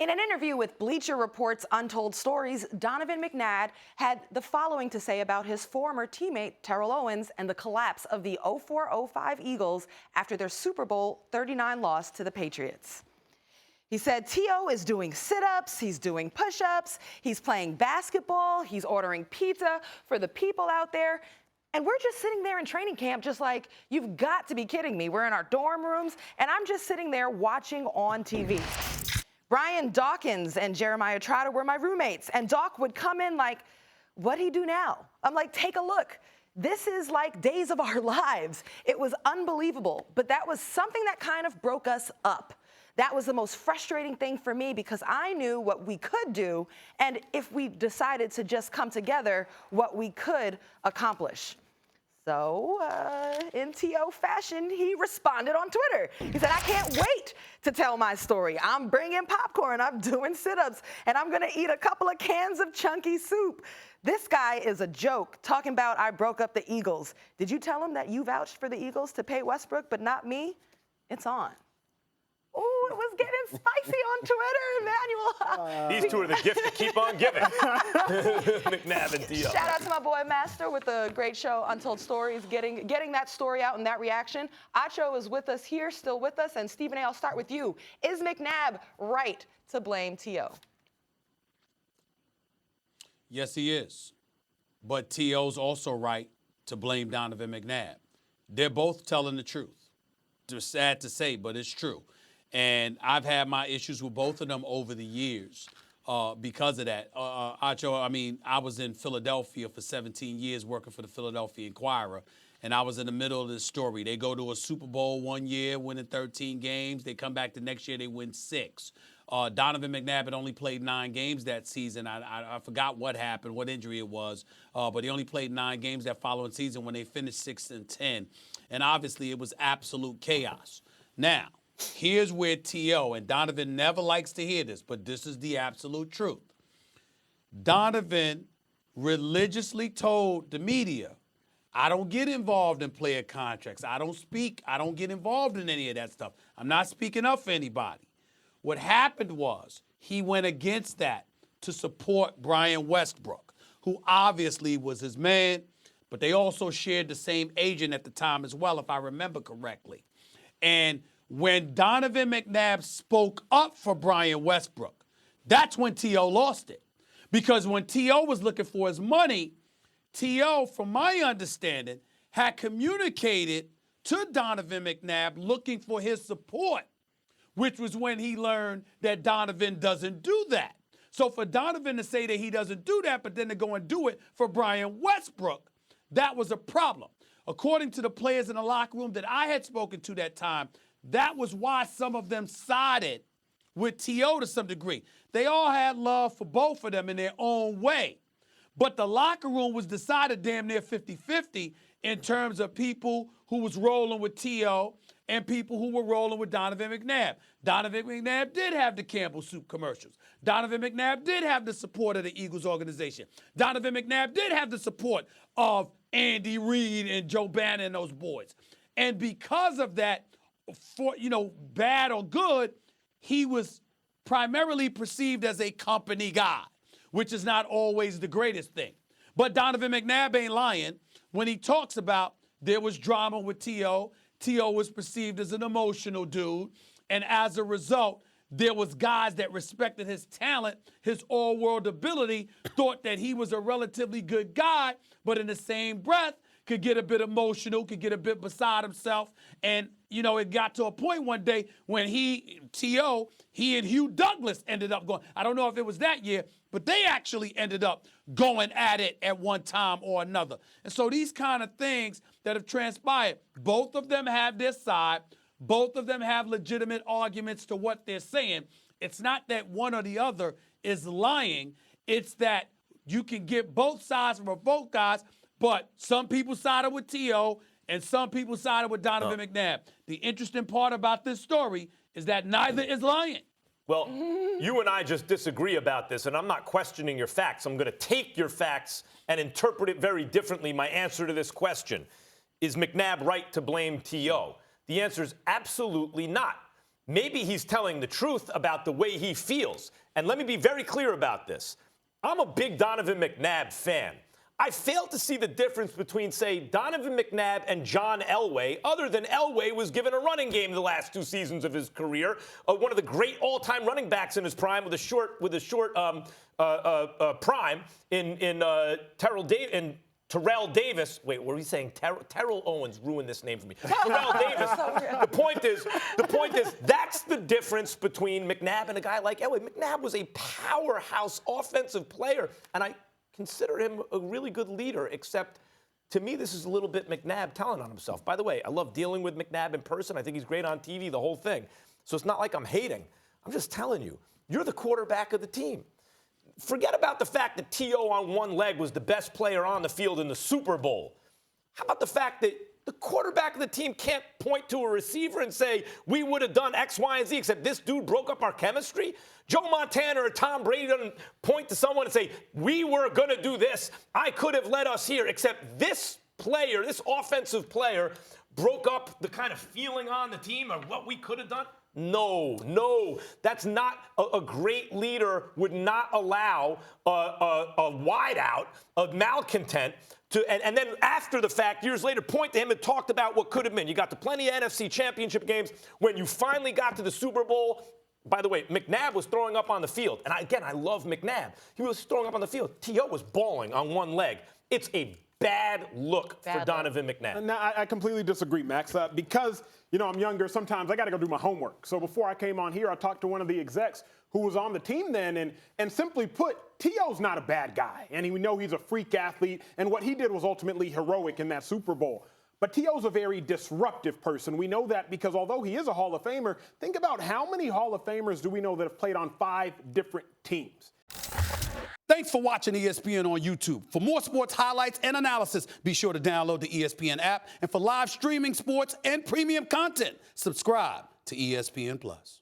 In an interview with Bleacher Report's Untold Stories, Donovan McNabb had the following to say about his former teammate, Terrell Owens, and the collapse of the 04-05 Eagles after their Super Bowl 39 loss to the Patriots. He said, T.O. is doing sit-ups, he's doing push-ups, he's playing basketball, he's ordering pizza for the people out there. And we're just sitting there in training camp just like, you've got to be kidding me. We're in our dorm rooms, and I'm just sitting there watching on TV. Brian Dawkins and Jeremiah Trotter were my roommates, and Doc would come in like, what'd he do now? I'm like, take a look. This is like days of our lives. It was unbelievable, but that was something that kind of broke us up. That was the most frustrating thing for me because I knew what we could do, and if we decided to just come together, what we could accomplish. So, in T.O. fashion, he responded on Twitter. He said, I can't wait to tell my story. I'm bringing popcorn, I'm doing sit-ups, and I'm gonna eat a couple of cans of chunky soup. This guy is a joke, talking about I broke up the Eagles. Did you tell him that you vouched for the Eagles to pay Westbrook, but not me? It's on. Oh, it was getting spicy on Twitter, Emmanuel. These two are the gift to keep on giving. McNabb and T.O. Shout out to my boy Master with a great show, Untold Stories, getting that story out and that reaction. Acho is with us here, still with us. And Stephen A., I'll start with you. Is McNabb right to blame T.O.? Yes, he is. But T.O.'s also right to blame Donovan McNabb. They're both telling the truth. It's sad to say, but it's true. And I've had my issues with both of them over the years because of that. Acho, I mean, I was in Philadelphia for 17 years working for the Philadelphia Inquirer, and I was in the middle of this story. They go to a Super Bowl one year, winning 13 games. They come back the next year, they win 6. Donovan McNabb had only played 9 games that season. I forgot what happened, what injury it was, but he only played 9 games that following season when they finished 6-10. And obviously, it was absolute chaos. Now, here's where T.O., and Donovan never likes to hear this, but this is the absolute truth. Donovan religiously told the media, I don't get involved in player contracts. I don't speak. I don't get involved in any of that stuff. I'm not speaking up for anybody. What happened was he went against that to support Brian Westbrook, who obviously was his man, but they also shared the same agent at the time as well, if I remember correctly. And when Donovan McNabb spoke up for Brian Westbrook, that's when T.O. lost it. Because when T.O. was looking for his money, T.O., from my understanding, had communicated to Donovan McNabb looking for his support, which was when he learned that Donovan doesn't do that. So for Donovan to say that he doesn't do that, but then to go and do it for Brian Westbrook, that was a problem. According to the players in the locker room that I had spoken to that time, that was why some of them sided with T.O. to some degree. They all had love for both of them in their own way. But the locker room was decided damn near 50-50 in terms of people who was rolling with T.O. and people who were rolling with Donovan McNabb. Donovan McNabb did have the Campbell Soup commercials. Donovan McNabb did have the support of the Eagles organization. Donovan McNabb did have the support of Andy Reid and Joe Banner and those boys. And because of that, for bad or good, he was primarily perceived as a company guy, which is not always the greatest thing. But Donovan McNabb ain't lying when he talks about there was drama with T.O. T.O. was perceived as an emotional dude, and as a result, there was guys that respected his talent, his all-world ability, thought that he was a relatively good guy, but in the same breath, could get a bit emotional, could get a bit beside himself. And, it got to a point one day when T.O., he and Hugh Douglas ended up going, I don't know if it was that year, but they actually ended up going at it at one time or another. And so these kind of things that have transpired, both of them have their side. Both of them have legitimate arguments to what they're saying. It's not that one or the other is lying. It's that you can get both sides from both guys, but some people sided with T.O. and some people sided with Donovan McNabb. The interesting part about this story is that neither is lying. Well, you and I just disagree about this, and I'm not questioning your facts. I'm going to take your facts and interpret it very differently. My answer to this question, is McNabb right to blame T.O.? The answer is absolutely not. maybe he's telling the truth about the way he feels. And let me be very clear about this. I'm a big Donovan McNabb fan. I fail to see the difference between, say, Donovan McNabb and John Elway, other than Elway was given a running game the last 2 seasons of his career. One of the great all-time running backs in his prime with a short prime in Terrell Davis. Wait, what are we saying? Terrell Owens ruined this name for me. Terrell Davis. The point is, that's the difference between McNabb and a guy like Elway. McNabb was a powerhouse offensive player, and I consider him a really good leader, except to me, this is a little bit McNabb telling on himself. By the way, I love dealing with McNabb in person. I think he's great on TV, the whole thing. So it's not like I'm hating. I'm just telling you, you're the quarterback of the team. Forget about the fact that T.O. on one leg was the best player on the field in the Super Bowl. How about the fact that the quarterback of the team can't point to a receiver and say, we would have done X, Y, and Z, except this dude broke up our chemistry? Joe Montana or Tom Brady doesn't point to someone and say, we were going to do this. I could have led us here, except this player, this offensive player, broke up the kind of feeling on the team of what we could have done. No, that's not a great leader would not allow a wideout, a malcontent, and then after the fact, years later, point to him and talked about what could have been. You got to plenty of NFC championship games. When you finally got to the Super Bowl, by the way, McNabb was throwing up on the field. And I love McNabb. He was throwing up on the field. T.O. was balling on one leg. It's a bad look for Donovan McNabb. Now, I completely disagree, Max, because, I'm younger. Sometimes I got to go do my homework. So before I came on here, I talked to one of the execs who was on the team then, and simply put, T.O.'s not a bad guy. And we know he's a freak athlete, and what he did was ultimately heroic in that Super Bowl. But T.O.'s a very disruptive person. We know that because although he is a Hall of Famer, think about how many Hall of Famers do we know that have played on 5 different teams. Thanks for watching ESPN on YouTube. For more sports highlights and analysis, be sure to download the ESPN app. And for live streaming sports and premium content, subscribe to ESPN+.